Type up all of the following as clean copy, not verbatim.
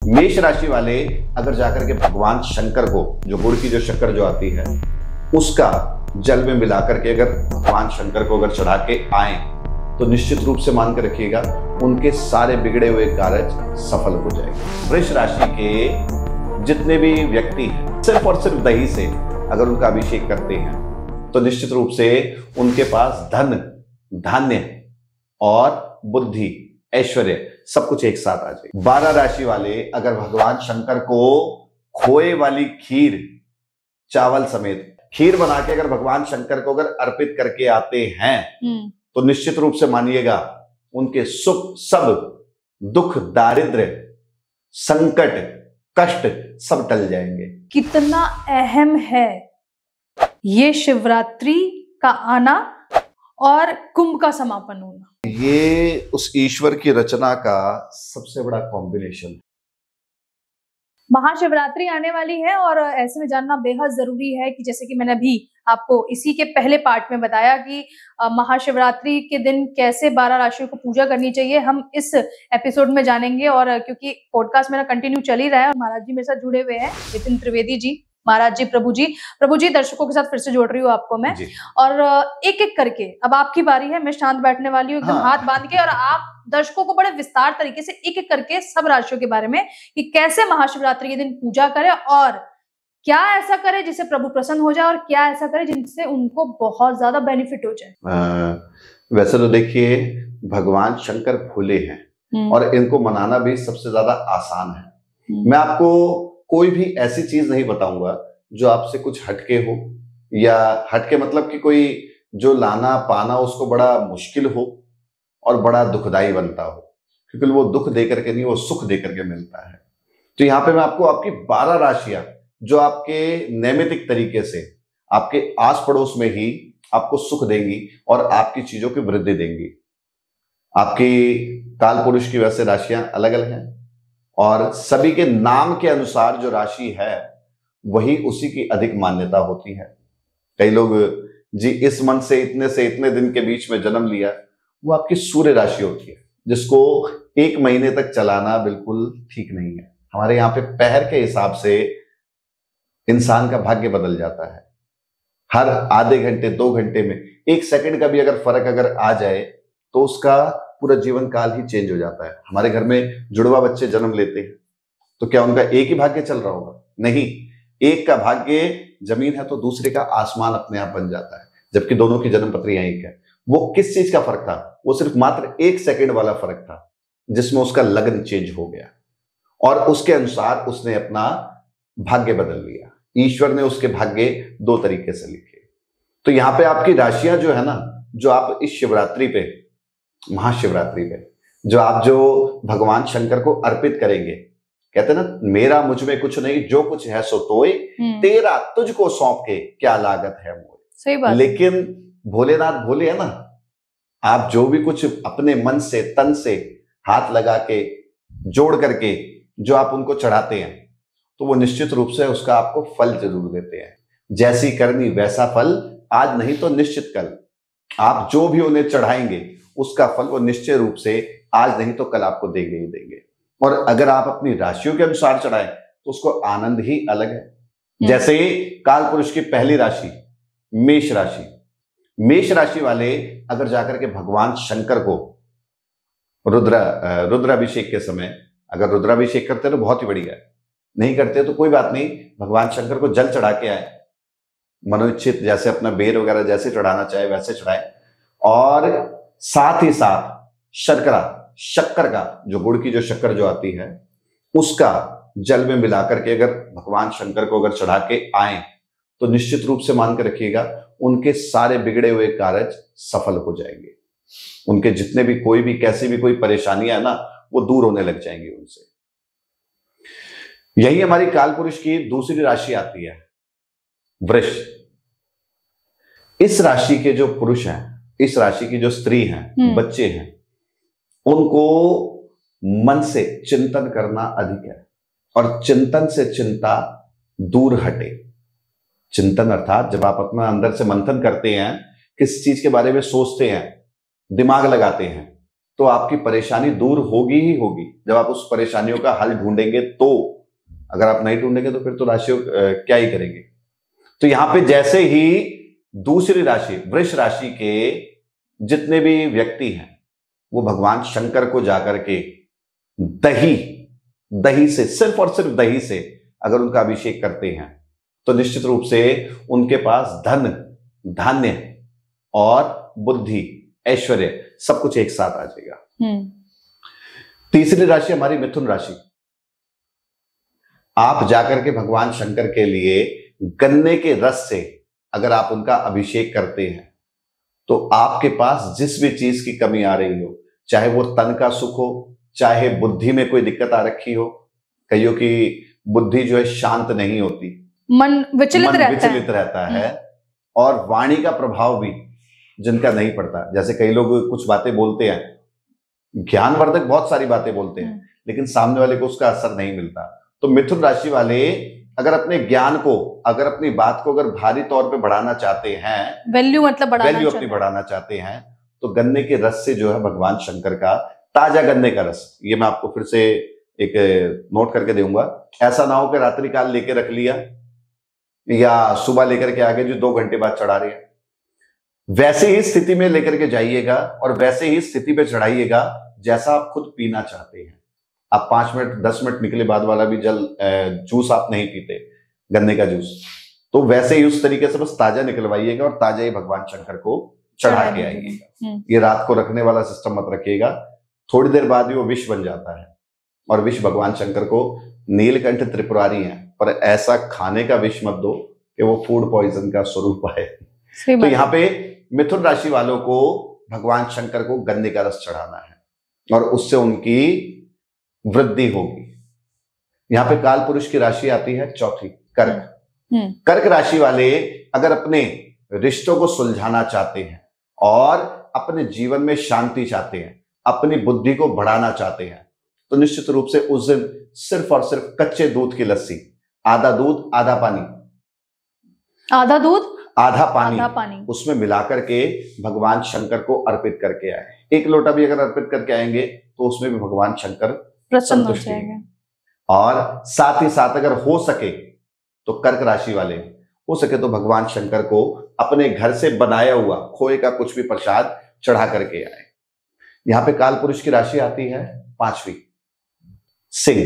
मेष राशि वाले अगर जाकर के भगवान शंकर को, जो गुड़ की जो शक्कर जो आती है, उसका जल में मिलाकर के अगर भगवान शंकर को अगर चढ़ा के आए तो निश्चित रूप से मान के रखिएगा उनके सारे बिगड़े हुए कार्य सफल हो जाएंगे। वृष राशि के जितने भी व्यक्ति हैं, सिर्फ और सिर्फ दही से अगर उनका अभिषेक करते हैं तो निश्चित रूप से उनके पास धन, धान्य और बुद्धि, ऐश्वर्य सब कुछ एक साथ आ जाए। 12 राशि वाले अगर भगवान शंकर को खोए वाली खीर चावल समेत खीर बना के अगर भगवान शंकर को अगर अर्पित करके आते हैं तो निश्चित रूप से मानिएगा उनके सुख, सब दुख, दारिद्र्य, संकट, कष्ट सब टल जाएंगे। कितना अहम है ये शिवरात्रि का आना और कुंभ का समापन होना। ये उस ईश्वर की रचना का सबसे बड़ा कॉम्बिनेशन है। महाशिवरात्रि आने वाली है और ऐसे में जानना बेहद जरूरी है कि जैसे कि मैंने अभी आपको इसी के पहले पार्ट में बताया कि महाशिवरात्रि के दिन कैसे 12 राशियों को पूजा करनी चाहिए, हम इस एपिसोड में जानेंगे। और क्योंकि पॉडकास्ट मेरा कंटिन्यू चल ही रहा है और महाराज जी मेरे साथ जुड़े हुए हैं, नितिन त्रिवेदी जी, महाराज जी, प्रभु जी, दर्शकों के साथ फिर से जोड़ रही हूँ आपको मैं। और एक एक करके अब आपकी बारी है, मैं शांत बैठने वाली हूँ एकदम हाथ बांध के, और आप दर्शकों को बड़े विस्तार तरीके से एक एक करके सब राशियों के बारे में कि कैसे महाशिवरात्रि के दिन पूजा करें और क्या ऐसा करे जिससे प्रभु प्रसन्न हो जाए और क्या ऐसा करे जिनसे उनको बहुत ज्यादा बेनिफिट हो जाए। वैसे तो देखिए भगवान शंकर भोले हैं और इनको मनाना भी सबसे ज्यादा आसान है। मैं आपको कोई भी ऐसी चीज नहीं बताऊंगा जो आपसे कुछ हटके हो, या हटके मतलब कि कोई जो लाना पाना उसको बड़ा मुश्किल हो और बड़ा दुखदाई बनता हो, क्योंकि वो दुख देकर के नहीं, वो सुख देकर के मिलता है। तो यहाँ पे मैं आपको आपकी 12 राशियां जो आपके नैमितिक तरीके से आपके आस पड़ोस में ही आपको सुख देंगी और आपकी चीजों की वृद्धि देंगी। आपकी काल पुरुष की वैसे राशियां अलग अलग हैं और सभी के नाम के अनुसार जो राशि है वही उसी की अधिक मान्यता होती है। कई लोग जी इस मंथ से इतने दिन के बीच में जन्म लिया, वो आपकी सूर्य राशि होती है जिसको 1 महीने तक चलाना बिल्कुल ठीक नहीं है। हमारे यहाँ पे पहर के हिसाब से इंसान का भाग्य बदल जाता है। हर आधे घंटे 2 घंटे में 1 सेकंड का भी अगर फर्क अगर आ जाए तो उसका पूरा जीवन काल ही चेंज हो जाता है। हमारे घर में जुड़वा बच्चे जन्म लेते हैं तो क्या उनका एक ही भाग्य चल रहा होगा? नहीं, एक का भाग्य जमीन है तो दूसरे का आसमान अपने आप बन जाता है, जबकि दोनों की जन्म पत्रियां एक है। वो किस चीज का फर्क था? वो सिर्फ मात्र 1 सेकंड वाला फर्क था जिसमें उसका लग्न चेंज हो गया और उसके अनुसार उसने अपना भाग्य बदल लिया। ईश्वर ने उसके भाग्य 2 तरीके से लिखे। तो यहां पे आपकी राशियां जो है ना, जो आप इस शिवरात्रि पे, महाशिवरात्रि पे जो भगवान शंकर को अर्पित करेंगे, कहते हैं ना, मेरा मुझ में कुछ नहीं, जो कुछ है सो तोय, तेरा तुझको सौंप के क्या लागत है मोय। सही बात। लेकिन भोलेनाथ भोले है ना, आप जो भी कुछ अपने मन से, तन से हाथ लगा के जोड़ करके जो आप उनको चढ़ाते हैं तो वो निश्चित रूप से उसका आपको फल जरूर देते हैं। जैसी करनी वैसा फल, आज नहीं तो निश्चित कल। आप जो भी उन्हें चढ़ाएंगे उसका फल वो निश्चय रूप से आज नहीं तो कल आपको देंगे ही देंगे। और अगर आप अपनी राशियों के अनुसार चढ़ाएं तो उसको आनंद ही अलग है। जैसे काल पुरुष की पहली राशि मेष राशि, मेष राशि वाले अगर जाकर के भगवान शंकर को रुद्राभिषेक के समय अगर रुद्राभिषेक करते तो बहुत ही बढ़िया है, नहीं करते तो कोई बात नहीं, भगवान शंकर को जल चढ़ा के आए, मनोइच्छित जैसे अपना बेर वगैरह जैसे चढ़ाना चाहे वैसे चढ़ाए, और साथ ही साथ शक्कर का जो गुड़ की जो शक्कर जो आती है उसका जल में मिलाकर के अगर भगवान शंकर को अगर चढ़ा के आए तो निश्चित रूप से मान के रखिएगा उनके सारे बिगड़े हुए कार्य सफल हो जाएंगे। उनके जितने भी कोई भी कैसी भी कोई परेशानियां है ना, वो दूर होने लग जाएंगी उनसे। यही हमारी काल पुरुष की दूसरी राशि आती है वृष। इस राशि के जो पुरुष हैं, इस राशि की जो स्त्री हैं, बच्चे हैं, उनको मन से चिंतन करना अधिक है और चिंतन से चिंता दूर हटे। चिंतन अर्थात जब आप अपना अंदर से मंथन करते हैं, किस चीज के बारे में सोचते हैं, दिमाग लगाते हैं, तो आपकी परेशानी दूर होगी ही होगी। जब आप उस परेशानियों का हल ढूंढेंगे तो, अगर आप नहीं ढूंढेंगे तो फिर तो राशि क्या ही करेंगे। तो यहां पे जैसे ही दूसरी राशि वृष राशि के जितने भी व्यक्ति हैं वो भगवान शंकर को जाकर के दही से, सिर्फ और सिर्फ दही से अगर उनका अभिषेक करते हैं तो निश्चित रूप से उनके पास धन, धान्य और बुद्धि, ऐश्वर्य सब कुछ एक साथ आ जाएगा। तीसरी राशि हमारी मिथुन राशि। आप जाकर के भगवान शंकर के लिए गन्ने के रस से अगर आप उनका अभिषेक करते हैं तो आपके पास जिस भी चीज की कमी आ रही हो, चाहे वो तन का सुख हो, चाहे बुद्धि में कोई दिक्कत आ रखी हो, कईयों की बुद्धि जो है शांत नहीं होती, मन विचलित रहता है और वाणी का प्रभाव भी जिनका नहीं पड़ता। जैसे कई लोग कुछ बातें बोलते हैं, ज्ञानवर्धक बहुत सारी बातें बोलते हैं, लेकिन सामने वाले को उसका असर नहीं मिलता। तो मिथुन राशि वाले अगर अपने ज्ञान को, अगर अपनी बात को अगर भारी तौर पे बढ़ाना चाहते हैं, वैल्यू अपनी बढ़ाना चाहते हैं, तो गन्ने के रस से जो है भगवान शंकर का ताजा गन्ने का रस, ये मैं आपको फिर से एक नोट करके दूंगा। ऐसा ना हो कि रात्रि काल लेके रख लिया या सुबह लेकर के आगे जो 2 घंटे बाद चढ़ा रहे हैं। वैसे ही स्थिति में लेकर के जाइएगा और वैसे ही स्थिति पे चढ़ाइएगा जैसा आप खुद पीना चाहते हैं। आप 5 मिनट 10 मिनट निकले बाद वाला भी जूस आप नहीं पीते, गन्ने का जूस, तो वैसे ही उस तरीके से बस ताजा निकलवाइएगा और ताजा ही भगवान शंकर को चढ़ा के आइएगा। ये रात को रखने वाला सिस्टम मत रखिएगा, थोड़ी देर बाद ही वो विष बन जाता है। और विष भगवान शंकर को नीलकंठ त्रिपुरारी हैं, पर ऐसा खाने का विष मत दो कि वो फूड पॉइजन का स्वरूप है। तो यहाँ पे मिथुन राशि वालों को भगवान शंकर को गन्ने का रस चढ़ाना है और उससे उनकी वृद्धि होगी। यहाँ पे काल पुरुष की राशि आती है चौथी, कर्क। कर्क राशि वाले अगर अपने रिश्तों को सुलझाना चाहते हैं और अपने जीवन में शांति चाहते हैं, अपनी बुद्धि को बढ़ाना चाहते हैं, तो निश्चित रूप से उस दिन सिर्फ और सिर्फ कच्चे दूध की लस्सी, आधा दूध आधा पानी, आधा दूध आधा पानी उसमें मिलाकर के भगवान शंकर को अर्पित करके आए। 1 लोटा भी अगर अर्पित करके आएंगे तो उसमें भी भगवान शंकर प्रसन्न हो जाएंगे। और साथ ही साथ अगर हो सके तो कर्क राशि वाले हो सके तो भगवान शंकर को अपने घर से बनाया हुआ खोए का कुछ भी प्रसाद चढ़ा करके आए। यहां पे काल पुरुष की राशि आती है 5वीं, सिंह।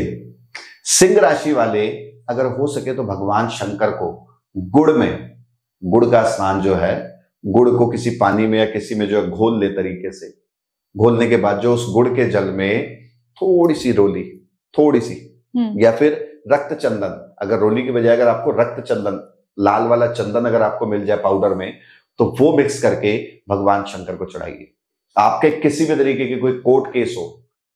सिंह राशि वाले अगर हो सके तो भगवान शंकर को गुड़ का स्नान जो है, गुड़ को किसी पानी में या किसी में जो है घोल ले, तरीके से घोलने के बाद जो उस गुड़ के जल में थोड़ी सी रोली, थोड़ी सी या फिर रक्त चंदन, अगर रोली की बजाय अगर आपको रक्त चंदन, लाल वाला चंदन अगर आपको मिल जाए पाउडर में, तो वो मिक्स करके भगवान शंकर को चढ़ाइए। आपके किसी भी तरीके की कोई कोर्ट केस हो,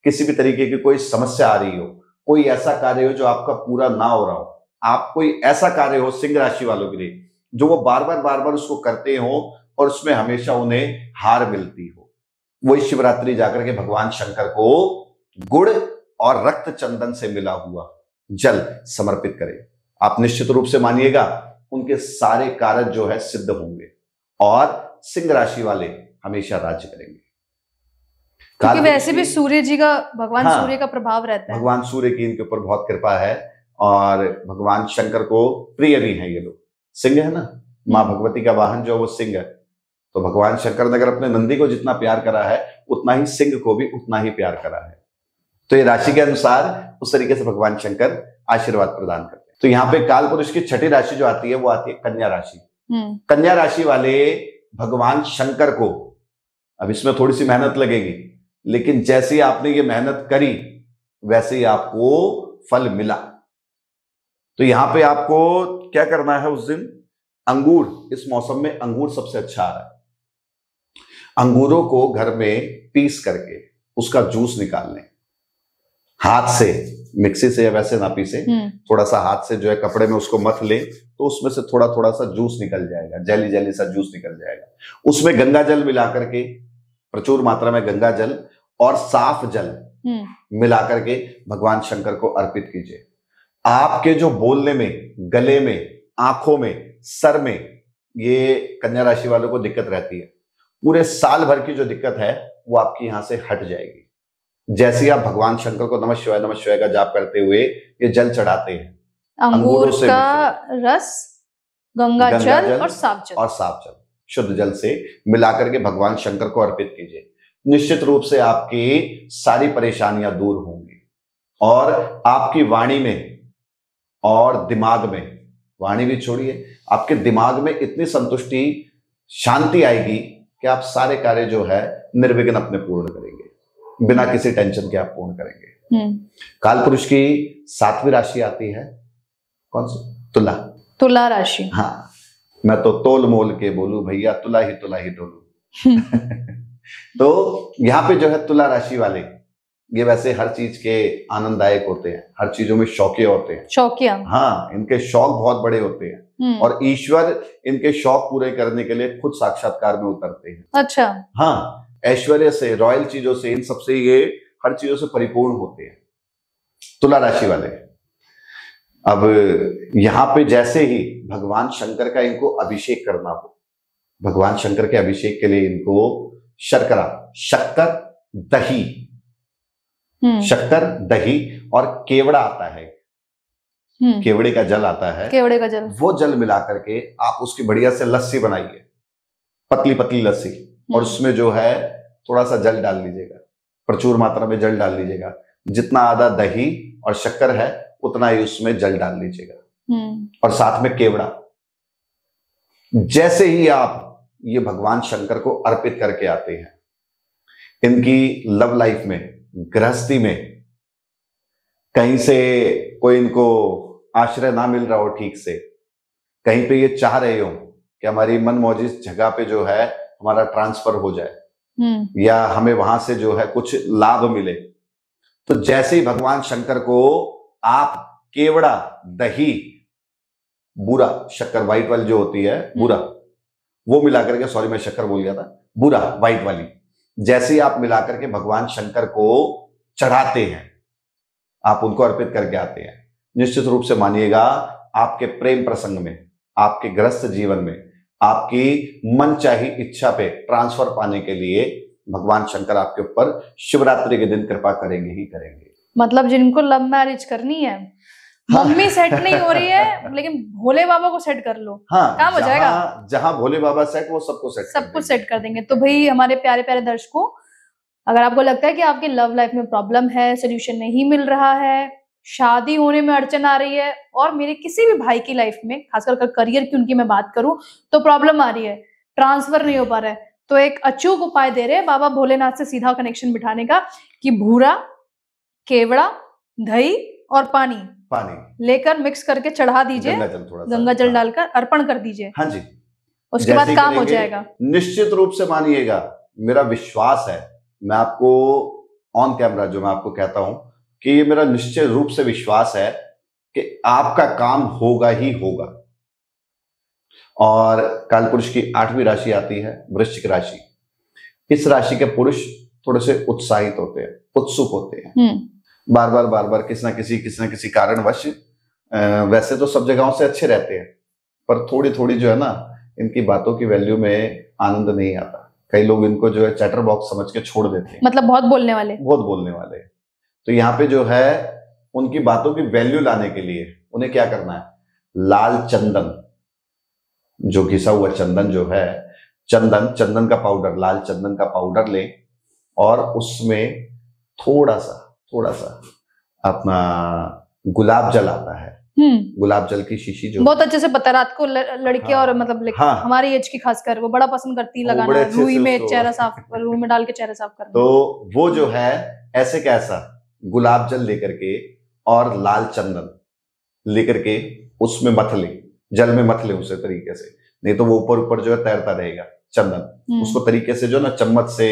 किसी भी तरीके की कोई समस्या आ रही हो, कोई ऐसा कार्य हो जो आपका पूरा ना हो रहा हो, आप कोई ऐसा कार्य हो सिंह राशि वालों के लिए जो वो बार बार उसको करते हो और उसमें हमेशा उन्हें हार मिलती हो, वही शिवरात्रि जाकर के भगवान शंकर को गुड़ और रक्त चंदन से मिला हुआ जल समर्पित करें। आप निश्चित रूप से मानिएगा उनके सारे कार्य जो है सिद्ध होंगे और सिंह राशि वाले हमेशा राज्य करेंगे। क्योंकि वैसे भी सूर्य जी का, भगवान सूर्य का प्रभाव रहता है, भगवान सूर्य की इनके ऊपर बहुत कृपा है और भगवान शंकर को प्रिय भी हैं ये लोग। सिंह है ना, माँ भगवती का वाहन जो वो सिंह है, तो भगवान शंकर ने अगर अपने नंदी को जितना प्यार करा है उतना ही सिंह को भी उतना ही प्यार करा है। तो ये राशि के अनुसार उस तरीके से भगवान शंकर आशीर्वाद प्रदान करते हैं। तो यहाँ पे काल पुरुष की 6ठी राशि जो आती है वो आती है कन्या राशि। कन्या राशि वाले भगवान शंकर को, अब इसमें थोड़ी सी मेहनत लगेगी, लेकिन जैसे ही आपने ये मेहनत करी वैसे ही आपको फल मिला। तो यहां पे आपको क्या करना है, उस दिन अंगूर, इस मौसम में अंगूर सबसे अच्छा आ रहा है, अंगूरों को घर में पीस करके उसका जूस निकाल लें, हाथ से, मिक्सी से या वैसे ना पीसे, थोड़ा सा हाथ से जो है कपड़े में उसको मथ ले तो उसमें से थोड़ा थोड़ा सा जूस निकल जाएगा, जेली जेली सा जूस निकल जाएगा। उसमें गंगा जल मिला करके, प्रचुर मात्रा में गंगा जल और साफ जल मिला करके भगवान शंकर को अर्पित कीजिए। आपके जो बोलने में, गले में, आंखों में, सर में ये कन्या राशि वालों को दिक्कत रहती है, पूरे साल भर की जो दिक्कत है वो आपकी यहां से हट जाएगी। जैसे ही आप भगवान शंकर को नमः शिवाय का जाप करते हुए ये जल चढ़ाते हैं, अंगूर का रस, गंगा जल और साफ जल शुद्ध जल से मिलाकर के भगवान शंकर को अर्पित कीजिए। निश्चित रूप से आपकी सारी परेशानियां दूर होंगी और आपकी वाणी में और दिमाग में, वाणी भी छोड़िए, आपके दिमाग में इतनी संतुष्टि, शांति आएगी कि आप सारे कार्य जो है निर्विघ्न अपने पूर्ण करेंगे, बिना किसी टेंशन के आप पूर्ण करेंगे। काल पुरुष की 7वीं राशि आती है कौन सी? तुला। तुला राशि। हाँ, मैं तो तोल मोल के बोलूं भैया, तुला ही डोलू। तो यहाँ पे जो है तुला राशि वाले, ये वैसे हर चीज के आनंददायक होते हैं, हर चीजों में शौकिया होते हैं। शौकिया? हाँ, इनके शौक बहुत बड़े होते हैं और ईश्वर इनके शौक पूरे करने के लिए खुद साक्षात्कार में उतरते हैं। अच्छा। हाँ, ऐश्वर्य से, रॉयल चीजों से, इन सबसे ये हर चीजों से परिपूर्ण होते हैं तुला राशि वाले। अब यहाँ पे जैसे ही भगवान शंकर का इनको अभिषेक करना हो, भगवान शंकर के अभिषेक के लिए इनको शक्कर, दही, शक्कर, दही और केवड़ा आता है, केवड़े का जल आता है, केवड़े का जल, वो जल मिला करके आप उसकी बढ़िया से लस्सी बनाइए, पतली पतली लस्सी, और उसमें जो है थोड़ा सा जल डाल लीजिएगा, प्रचुर मात्रा में जल डाल लीजिएगा। जितना आधा दही और शक्कर है उतना ही उसमें जल डाल लीजिएगा और साथ में केवड़ा। जैसे ही आप ये भगवान शंकर को अर्पित करके आते हैं, इनकी लव लाइफ में, गृहस्थी में कहीं से कोई इनको आश्रय ना मिल रहा हो ठीक से, कहीं पे ये चाह रहे हो कि हमारी मनमौजी जगह पे जो है हमारा ट्रांसफर हो जाए या हमें वहां से जो है कुछ लाभ मिले, तो जैसे ही भगवान शंकर को आप केवड़ा, दही, बूरा, शक्कर व्हाइट वाली जो होती है बूरा, वो मिलाकर के, सॉरी मैं शक्कर बोल गया था, बूरा व्हाइट वाली, जैसे ही आप मिलाकर के भगवान शंकर को चढ़ाते हैं, आप उनको अर्पित करके आते हैं, निश्चित रूप से मानिएगा आपके प्रेम प्रसंग में, आपके गृहस्थ जीवन में, आपकी मनचाही इच्छा पे ट्रांसफर पाने के लिए भगवान शंकर आपके ऊपर शिवरात्रि के दिन कृपा करेंगे ही करेंगे। मतलब जिनको लव मैरिज करनी है, मम्मी सेट नहीं हो रही है, लेकिन भोले बाबा को सेट कर लो, हाँ, काम हो जाएगा। जहां भोले बाबा सेट, वो सबको सेट, सब कुछ सेट कर देंगे। तो भाई हमारे प्यारे प्यारे दर्शकों, अगर आपको लगता है कि आपकी लव लाइफ में प्रॉब्लम है, सोल्यूशन नहीं मिल रहा है, शादी होने में अड़चन आ रही है, और मेरे किसी भी भाई की लाइफ में, खासकर करियर की उनकी मैं बात करूं तो प्रॉब्लम आ रही है, ट्रांसफर नहीं हो पा रहा है, तो एक अचूक उपाय दे रहे हैं बाबा भोलेनाथ से सीधा कनेक्शन बिठाने का, कि भूरा, केवड़ा, दही और पानी लेकर मिक्स करके चढ़ा दीजिए, गंगा जल डालकर अर्पण कर दीजिए। हाँ जी, उसके बाद काम हो जाएगा। निश्चित रूप से मानिएगा, मेरा विश्वास है, मैं आपको ऑन कैमरा जो मैं आपको कहता हूं कि ये मेरा निश्चित रूप से विश्वास है कि आपका काम होगा ही होगा। और काल पुरुष की 8वीं राशि आती है वृश्चिक राशि। इस राशि के पुरुष थोड़े से उत्साहित होते हैं, उत्सुक होते हैं, बार बार किसी न किसी कारणवश, वैसे तो सब जगहों से अच्छे रहते हैं, पर थोड़ी थोड़ी जो है ना, इनकी बातों की वैल्यू में आनंद नहीं आता। कई लोग इनको जो है चैटर बॉक्स समझ के छोड़ देते हैं, मतलब बहुत बोलने वाले। तो यहाँ पे जो है उनकी बातों की वैल्यू लाने के लिए उन्हें क्या करना है, लाल चंदन, जो घिसा हुआ चंदन जो है, चंदन का पाउडर, लाल चंदन का पाउडर ले और उसमें थोड़ा सा अपना गुलाब जल आता है, गुलाब जल की शीशी जो बहुत अच्छे से पता है, रात को लड़कियां, और मतलब हमारी एज की खासकर, वो बड़ा पसंद करती है लगाना, रुई में चेहरा साफ, रुई में डाल के चेहरा साफ करना। तो वो जो है ऐसे कैसा गुलाब जल लेकर के और लाल चंदन लेकर के उसमें मथ ले, जल में मथ ले उसे तरीके से, नहीं तो वो ऊपर जो है तैरता रहेगा चंदन, उसको तरीके से जो ना चम्मच से,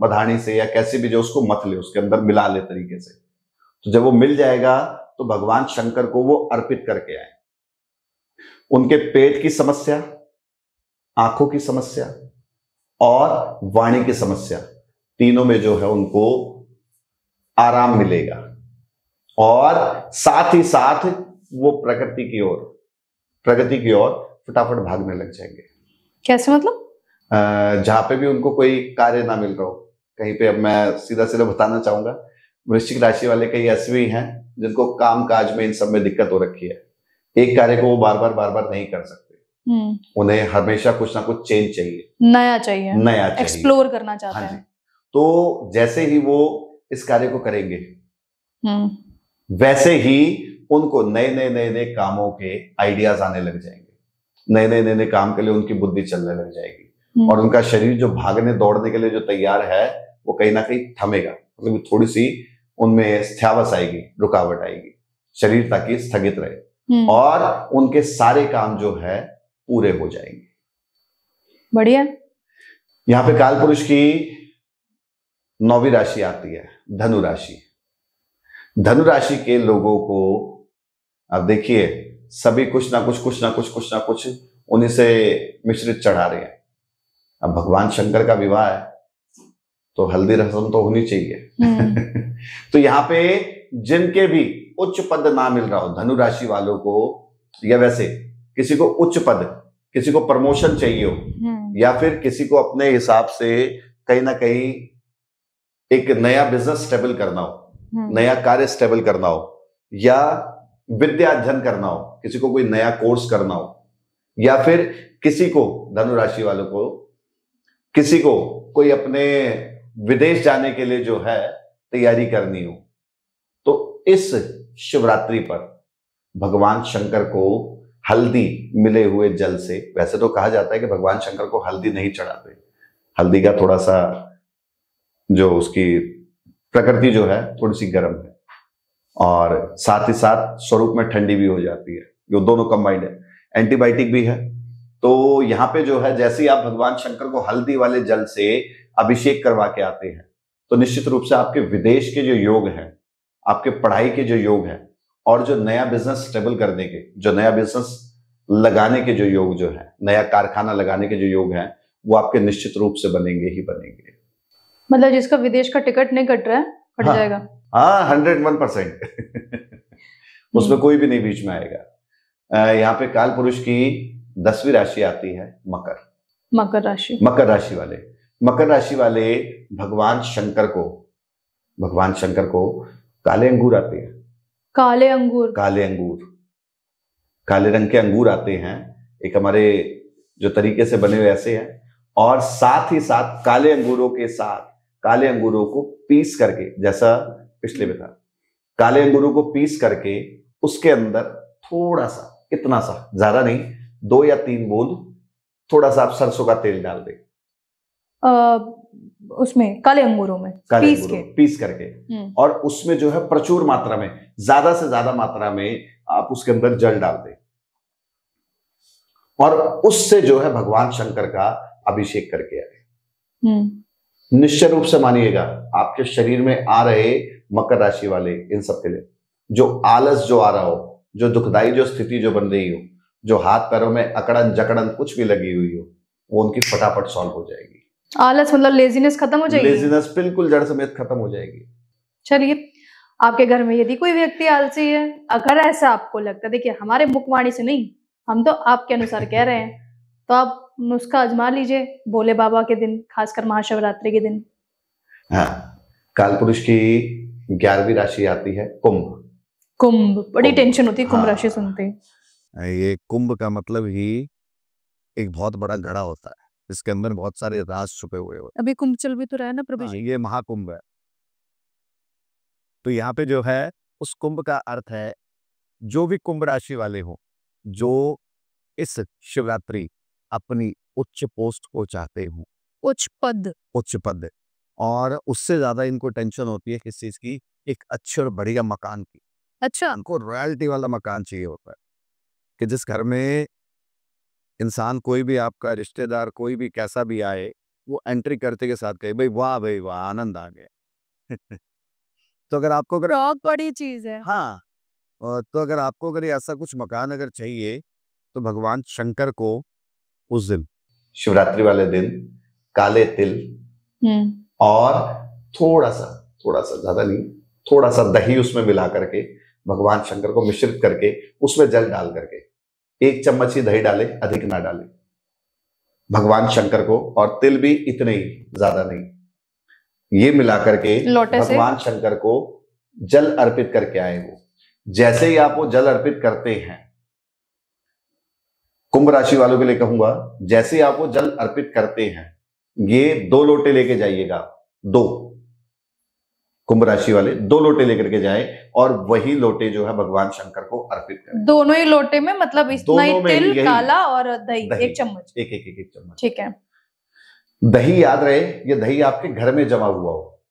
मधानी से या कैसे भी जो उसको मथ ले, उसके अंदर मिला ले तरीके से। तो जब वो मिल जाएगा तो भगवान शंकर को वो अर्पित करके आए। उनके पेट की समस्या, आंखों की समस्या और वाणी की समस्या, तीनों में जो है उनको आराम मिलेगा, और साथ ही साथ वो प्रगति की ओर फटाफट भागने लग जाएंगे। कैसे मतलब? जहां पे भी उनको कोई कार्य ना मिल रहा हो, कहीं पे। अब मैं सीधा सीधा बताना चाहूंगा, वृश्चिक राशि वाले कई ऐसे भी हैं जिनको काम काज में इन सब में दिक्कत हो रखी है। एक कार्य को वो बार बार नहीं कर सकते, उन्हें हमेशा कुछ ना कुछ चेंज चाहिए, नया चाहिए, एक्सप्लोर करना चाहते हैं। तो जैसे ही वो इस कार्य को करेंगे वैसे ही उनको नए नए कामों के आइडियाज आने लग जाएंगे, नए काम के लिए उनकी बुद्धि चलने लग जाएगी, और उनका शरीर जो भागने दौड़ने के लिए जो तैयार है वो कहीं ना कहीं थमेगा, मतलब थोड़ी सी उनमें स्थ्यावस आएगी, रुकावट आएगी, शरीर ताकि स्थगित रहे और उनके सारे काम जो है पूरे हो जाएंगे। बढ़िया। यहाँ पे काल पुरुष की 9वीं राशि आती है, धनु राशि। धनु राशि के लोगों को अब देखिए, सभी कुछ ना कुछ उन्हीं से मिश्रित चढ़ा रहे हैं। अब भगवान शंकर का विवाह है तो हल्दी रस्म तो होनी चाहिए। तो यहाँ पे जिनके भी उच्च पद ना मिल रहा हो धनु राशि वालों को, या वैसे किसी को उच्च पद, किसी को प्रमोशन चाहिए हो, या फिर किसी को अपने हिसाब से कहीं ना कहीं एक नया बिजनेस स्टेबल करना हो, नया कार्य स्टेबल करना हो, या विद्या अध्ययन करना हो, किसी को कोई नया कोर्स करना हो, या फिर किसी को धनु राशि वालों को किसी को कोई अपने विदेश जाने के लिए जो है तैयारी करनी हो, तो इस शिवरात्रि पर भगवान शंकर को हल्दी मिले हुए जल से, वैसे तो कहा जाता है कि भगवान शंकर को हल्दी नहीं चढ़ाते, हल्दी का थोड़ा सा जो उसकी प्रकृति जो है थोड़ी सी गर्म है और साथ ही साथ स्वरूप में ठंडी भी हो जाती है, जो दोनों कंबाइंड है, एंटीबायोटिक भी है। तो यहाँ पे जो है जैसे ही आप भगवान शंकर को हल्दी वाले जल से अभिषेक करवा के आते हैं तो निश्चित रूप से आपके विदेश के जो योग हैं, आपके पढ़ाई के जो योग हैं, और जो नया बिजनेस स्टेबल करने के, जो नया बिजनेस लगाने के जो योग जो है, नया कारखाना लगाने के जो योग हैं, वो आपके निश्चित रूप से बनेंगे ही बनेंगे। मतलब जिसका विदेश का टिकट नहीं कट रहा है, कट जाएगा। हाँ, 101%। उसमें कोई भी नहीं बीच में आएगा। यहाँ पे काल पुरुष की 10वीं राशि आती है मकर राशि। मकर राशि वाले भगवान शंकर को काले अंगूर आते हैं। काले रंग के अंगूर आते हैं, एक हमारे जो तरीके से बने हुए ऐसे हैं, और साथ ही साथ काले अंगूरों के साथ काले अंगूरों को पीस करके, जैसा पिछले में था, काले अंगूरों को पीस करके उसके अंदर थोड़ा सा, इतना सा, ज्यादा नहीं, 2 या 3 बूंद थोड़ा सा आप सरसों का तेल डाल दें उसमें, काले अंगूरों में पीस करके, और उसमें जो है प्रचुर मात्रा में, ज्यादा से ज्यादा मात्रा में आप उसके अंदर जल डाल दें, और उससे जो है भगवान शंकर का अभिषेक करके आए। निश्चित रूप से मानिएगा, आपके शरीर में आ रहे मकर राशि वाले इन सब के लिए जो आलस जो आ रहा हो, जो दुखदाई जो स्थिति जो बन रही हो, जो हाथ पैरों में अकड़न जकड़न कुछ भी लगी हुई हो, वो उनकी फटाफट सॉल्व हो जाएगी। आलस मतलब लेजीनेस खत्म हो जाएगी। लेजीनेस बिल्कुल जड़ समेत खत्म हो जाएगी। चलिए, आपके घर में यदि कोई व्यक्ति आलसी है, अगर ऐसा आपको लगता है, देखिए हमारे मुखवाणी से नहीं, हम तो आपके अनुसार कह रहे हैं, तो आप नुस्खा आजमा लीजिए भोले बाबा के दिन, खासकर महाशिवरात्रि के दिन। हाँ, काल पुरुष की 11वीं राशि आती है कुंभ। बड़ी टेंशन होती है कुंभ राशि सुनते। ये कुंभ का मतलब ही एक बहुत बड़ा घड़ा होता है, इसके अंदर बहुत सारे राज छुपे हुए होते हैं। अभी कुंभ चल भी तो रहा है ना प्रभु जी। ये महाकुंभ है। तो यहाँ पे जो है उस कुंभ का अर्थ है, जो भी कुंभ राशि वाले हो, जो इस शिवरात्रि अपनी उच्च पोस्ट को चाहते हो, उच्च पद, और उससे ज्यादा इनको टेंशन होती है किस चीज की, एक अच्छे और बढ़िया मकान की। अच्छा, इनको रॉयल्टी वाला मकान चाहिए होता है, कि जिस घर में इंसान, कोई भी आपका रिश्तेदार, कोई भी कैसा भी आए, वो एंट्री करते के साथ कहे भाई वाह आनंद आ गया। तो अगर आपको बहुत बड़ी चीज है। हाँ, तो अगर आपको अगर ऐसा कुछ मकान अगर चाहिए, तो भगवान शंकर को उस दिन, शिवरात्रि वाले दिन, काले तिल और थोड़ा सा ज्यादा नहीं, थोड़ा सा दही उसमें मिला करके भगवान शंकर को मिश्रित करके उसमें जल डाल करके, 1 चम्मच ही दही डाले, अधिक ना डाले, भगवान शंकर को, और तिल भी इतने ही, ज्यादा नहीं, ये मिला करके लोटे से भगवान शंकर को जल अर्पित करके आए। वो जैसे ही आप वो जल अर्पित करते हैं, कुंभ राशि वालों के लिए कहूंगा, जैसे ही आप वो जल अर्पित करते हैं, ये 2 लोटे लेके जाइएगा। 2 कुंभ राशि वाले 2 लोटे लेकर के जाए और वही लोटे जो है भगवान शंकर को अर्पित करें। दोनों ही लोटे में, मतलब इतना ही तिल, काला और दही, दही 1 चम्मच, एक चम्मच। ठीक है। दही याद रहे, ये दही आपके घर में जमा हुआ हो,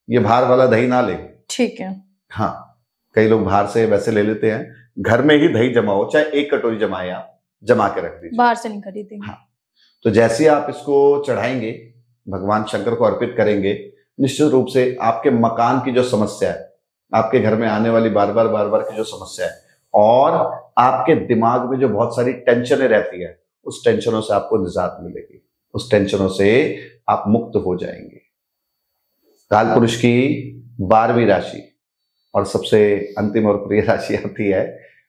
ये बाहर वाला दही ना ले। ठीक है। हाँ, कई लोग बाहर से वैसे ले लेते हैं, घर में ही दही जमा हो, चाहे 1 कटोरी जमाए, आप जमा के रख दीजिए, बाहर से नहीं खरीदेंगे। हाँ, तो जैसे आप इसको चढ़ाएंगे, भगवान शंकर को अर्पित करेंगे, निश्चित रूप से आपके मकान की जो समस्या है, आपके घर में आने वाली बार बार की जो समस्या है, और आपके दिमाग में जो बहुत सारी टेंशनें रहती है, उस टेंशनों से आपको निजात मिलेगी, उस टेंशनों से आप मुक्त हो जाएंगे। काल पुरुष की 12वीं राशि और सबसे अंतिम और प्रिय राशि आती है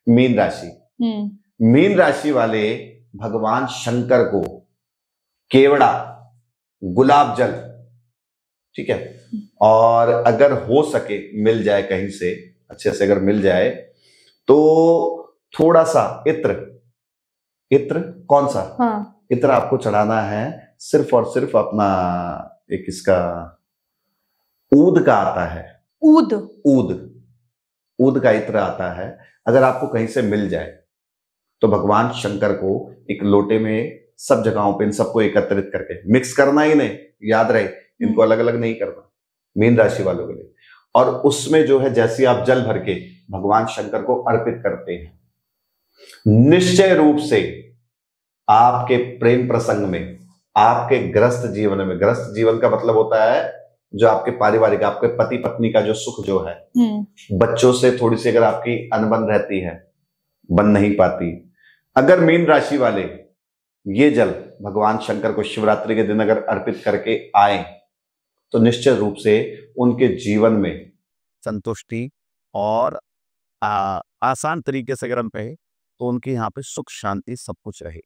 मीन राशि। मीन राशि वाले भगवान शंकर को केवड़ा, गुलाब जल, ठीक है, और अगर हो सके मिल जाए कहीं से अच्छे से, अगर मिल जाए तो थोड़ा सा इत्र, इत्र कौन सा, हाँ, इत्र आपको चढ़ाना है सिर्फ और सिर्फ अपना एक इसका ऊद का आता है, ऊद ऊद का इत्र आता है। अगर आपको कहीं से मिल जाए तो भगवान शंकर को एक लोटे में सब जगहों पे इन सबको एकत्रित करके, मिक्स करना ही नहीं, याद रहे, इनको अलग अलग नहीं करना मीन राशि वालों के लिए, और उसमें जो है जैसे आप जल भर के भगवान शंकर को अर्पित करते हैं, निश्चय रूप से आपके प्रेम प्रसंग में, आपके ग्रस्त जीवन में, ग्रस्त जीवन का मतलब होता है जो आपके पारिवारिक, आपके पति पत्नी का जो सुख जो है, बच्चों से थोड़ी सी अगर आपकी अनबन रहती है, बन नहीं पाती, अगर मीन राशि वाले ये जल भगवान शंकर को शिवरात्रि के दिन अगर अर्पित करके आए, तो निश्चित रूप से उनके जीवन में संतुष्टि और आसान तरीके से अगर हम कहें तो उनके यहाँ पे सुख शांति सब कुछ रहे।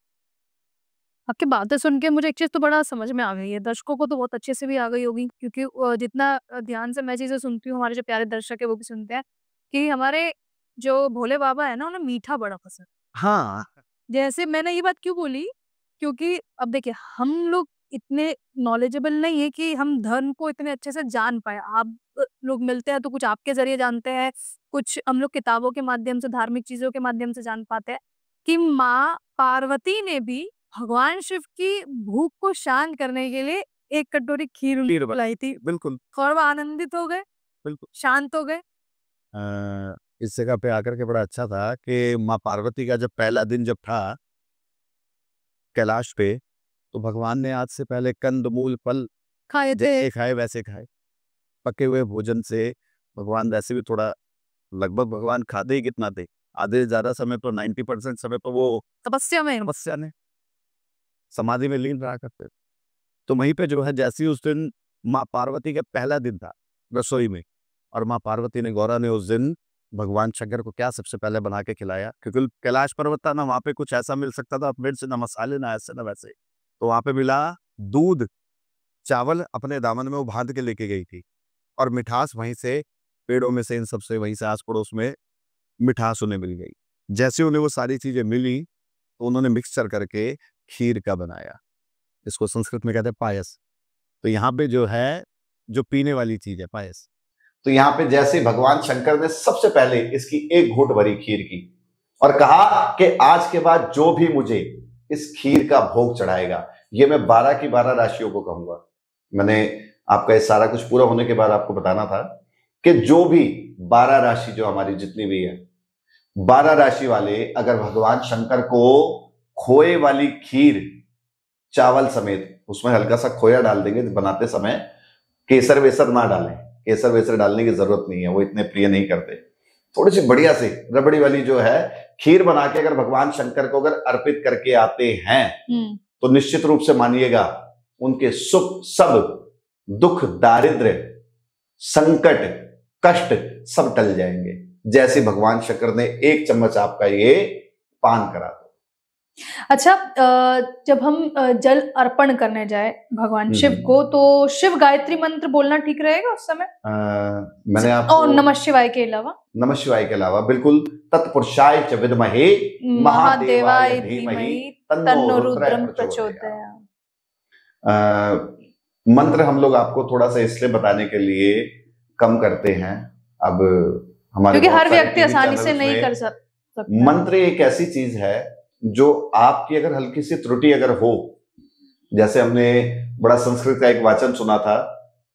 आपकी बातें सुन के मुझे एक चीज तो बड़ा समझ में आ गई है, दर्शकों को तो बहुत अच्छे से भी आ गई होगी, क्योंकि जितना ध्यान से मैं चीजें सुनती हूँ, हमारे जो प्यारे दर्शक है वो भी सुनते हैं कि हमारे जो भोले बाबा है ना, उन्हें मीठा बड़ा पसंद। हाँ, जैसे मैंने ये बात क्यों बोली, क्योंकि अब देखिए हम लोग इतने नॉलेजेबल नहीं है कि हम धर्म को इतने अच्छे से जान पाए। आप लोग मिलते हैं तो कुछ आपके जरिए जानते हैं, कुछ हम लोग किताबों के माध्यम से, धार्मिक चीजों के माध्यम से जान पाते हैं कि माँ पार्वती ने भी भगवान शिव की भूख को शांत करने के लिए 1 कटोरी खीर लाई थी। बिल्कुल, और वो आनंदित हो गए, बिल्कुल शांत हो गए। इस जगह पे आकर के बड़ा अच्छा था कि माँ पार्वती का जब पहला दिन जब था कैलाश पे, तो भगवान ने आज से पहले कंद मूल फल खाए थे, जैसे खाए वैसे खाए। पके हुए भोजन से भगवान वैसे भी थोड़ा, लगभग भगवान खाते ही कितना थे, आधे से ज्यादा समय तो 90% समय तो वो तपस्या में समाधि में लीन रहा करते थे। तो वहीं पे जो है, जैसे ही उस दिन माँ पार्वती का पहला दिन था रसोई में, और माँ पार्वती ने, गौरा ने उस दिन भगवान शंकर को क्या सबसे पहले बना के खिलाया, क्योंकि कैलाश पर्वत था ना, वहां पे कुछ ऐसा मिल सकता था मिर्च ना मसाले ना ऐसे ना वैसे, तो वहां पे मिला दूध, चावल अपने दामन में वो बांध के लेके गई थी, और मिठास वहीं से पेड़ों में से, इन सबसे, वहीं से आस पड़ोस में मिठास उन्हें मिल गई। जैसे उन्हें वो सारी चीजें मिली तो उन्होंने मिक्सचर करके खीर का बनाया, इसको संस्कृत में कहते हैं पायस। तो यहाँ पे जो है, जो पीने वाली चीज है पायस, तो यहाँ पे जैसे भगवान शंकर ने सबसे पहले इसकी 1 घूंट भरी खीर की और कहा कि आज के बाद जो भी मुझे इस खीर का भोग चढ़ाएगा, ये मैं 12 की 12 राशियों को कहूंगा। मैंने आपका ये सारा कुछ पूरा होने के बाद आपको बताना था कि जो भी 12 राशि जो हमारी जितनी भी है, 12 राशि वाले अगर भगवान शंकर को खोए वाली खीर चावल समेत, उसमें हल्का सा खोया डाल देंगे बनाते समय, केसर वेसर ना डालें, केसर वेसर डालने की जरूरत नहीं है, वो इतने प्रिय नहीं करते, थोड़ी सी बढ़िया सी रबड़ी वाली जो है खीर बना के अगर भगवान शंकर को अगर अर्पित करके आते हैं, तो निश्चित रूप से मानिएगा उनके सुख, सब दुख, दारिद्र्य, संकट, कष्ट सब टल जाएंगे, जैसे भगवान शंकर ने 1 चम्मच आपका ये पान करा दो। अच्छा, जब हम जल अर्पण करने जाए भगवान शिव को, तो शिव गायत्री मंत्र बोलना ठीक रहेगा उस समय? मैंने आपको और नमः शिवाय के अलावा? नमः शिवाय के अलावा बिल्कुल, तत्पुरुषाय च विद्महे महादेवाय धीमहि तन्नो रुद्रम प्रचोदयात्। मंत्र हम लोग आपको थोड़ा सा इसलिए बताने के लिए कम करते हैं, अब हमारे क्योंकि हर व्यक्ति आसानी से नहीं कर सकता। मंत्र एक ऐसी चीज है जो आपकी अगर हल्की सी त्रुटि अगर हो, जैसे हमने बड़ा संस्कृत का एक वाचन सुना था,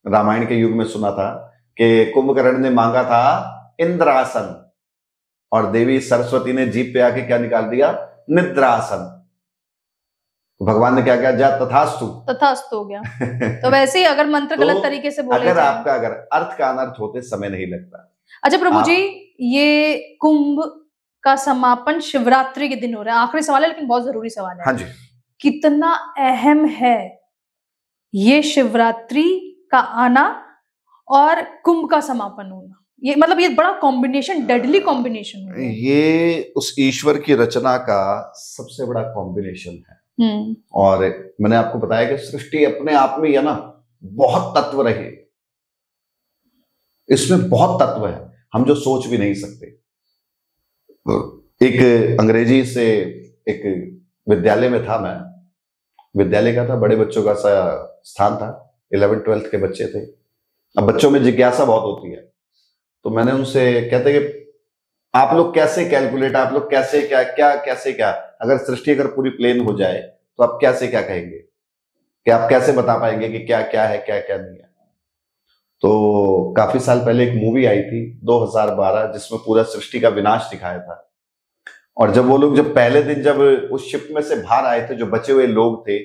रामायण के युग में सुना था कि कुंभकर्ण ने मांगा था इंद्रासन और देवी सरस्वती ने जीभ पे आके क्या निकाल दिया, निद्रासन। भगवान ने क्या किया, जा तथास्तु तथास्तु हो गया। तो वैसे ही अगर मंत्र गलत तरीके से बोले अगर आपका अगर अर्थ का अनर्थ होते समय नहीं लगता। अच्छा प्रभु जी, ये कुंभ का समापन शिवरात्रि के दिन हो रहा है। आखिरी सवाल है लेकिन बहुत जरूरी सवाल है। हाँ जी। कितना अहम है ये शिवरात्रि का आना और कुंभ का समापन होना? ये मतलब ये बड़ा कॉम्बिनेशन, डेडली कॉम्बिनेशन है। ये उस ईश्वर की रचना का सबसे बड़ा कॉम्बिनेशन है। और मैंने आपको बताया कि सृष्टि अपने आप में, है ना, बहुत तत्व रहे, इसमें बहुत तत्व है, हम जो सोच भी नहीं सकते। एक अंग्रेजी से एक विद्यालय में था, मैं विद्यालय का था, बड़े बच्चों का सा स्थान था, 11th-12th के बच्चे थे। अब बच्चों में जिज्ञासा बहुत होती है, तो मैंने उनसे कहते कि आप लोग कैसे कैलकुलेट, आप लोग कैसे क्या अगर सृष्टि अगर पूरी प्लेन हो जाए तो आप कैसे क्या कहेंगे, कि आप कैसे बता पाएंगे कि क्या क्या है, क्या क्या नहीं है। तो काफी साल पहले एक मूवी आई थी 2012 जिसमें पूरा सृष्टि का विनाश दिखाया था। और जब वो लोग जब पहले दिन जब उस शिप में से बाहर आए थे, जो बचे हुए लोग थे,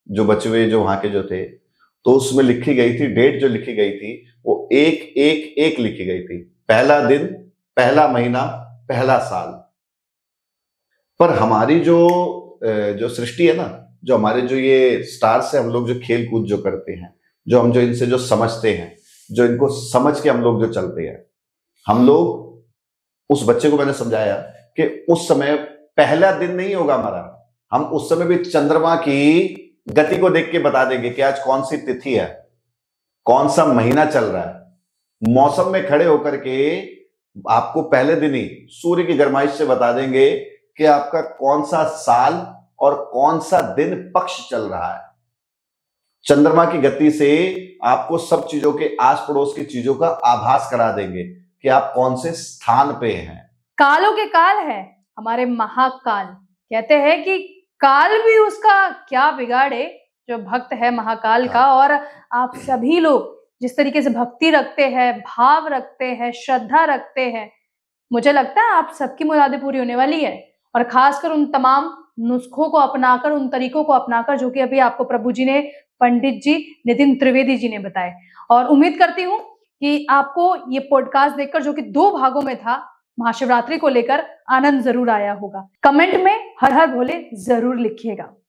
जो बचे हुए जो वहां के जो थे, तो उसमें लिखी गई थी डेट, जो लिखी गई थी वो 1-1-1 लिखी गई थी। पहला दिन, पहला महीना, पहला साल। पर हमारी जो सृष्टि है ना, जो हमारे जो ये स्टार्स है, हम लोग जो खेल कूद जो करते हैं, जो हम जो इनसे जो समझते हैं, जो इनको समझ के हम लोग जो चलते हैं, हम लोग उस बच्चे को मैंने समझाया कि उस समय पहला दिन नहीं होगा हमारा, हम उस समय भी चंद्रमा की गति को देख के बता देंगे कि आज कौन सी तिथि है, कौन सा महीना चल रहा है। मौसम में खड़े होकर के आपको पहले दिन ही सूर्य की गर्माइश से बता देंगे कि आपका कौन सा साल और कौन सा दिन पक्ष चल रहा है। चंद्रमा की गति से आपको सब चीजों के आस पड़ोस की चीजों का आभास करा देंगे कि आप कौन से स्थान पे हैं। कालों के काल है हमारे महाकाल, कहते हैं कि काल भी उसका क्या बिगाड़े जो भक्त है महाकाल का। और आप सभी लोग जिस तरीके से भक्ति रखते हैं, भाव रखते हैं, श्रद्धा रखते हैं, मुझे लगता है आप सबकी मुरादें पूरी होने वाली है। और खासकर उन तमाम नुस्खों को अपनाकर, उन तरीकों को अपनाकर जो कि अभी आपको प्रभु जी ने, पंडित जी नितिन त्रिवेदी जी ने बताए। और उम्मीद करती हूँ कि आपको ये पॉडकास्ट देखकर, जो कि 2 भागों में था, महाशिवरात्रि को लेकर आनंद जरूर आया होगा। कमेंट में हर हर भोले जरूर लिखिएगा।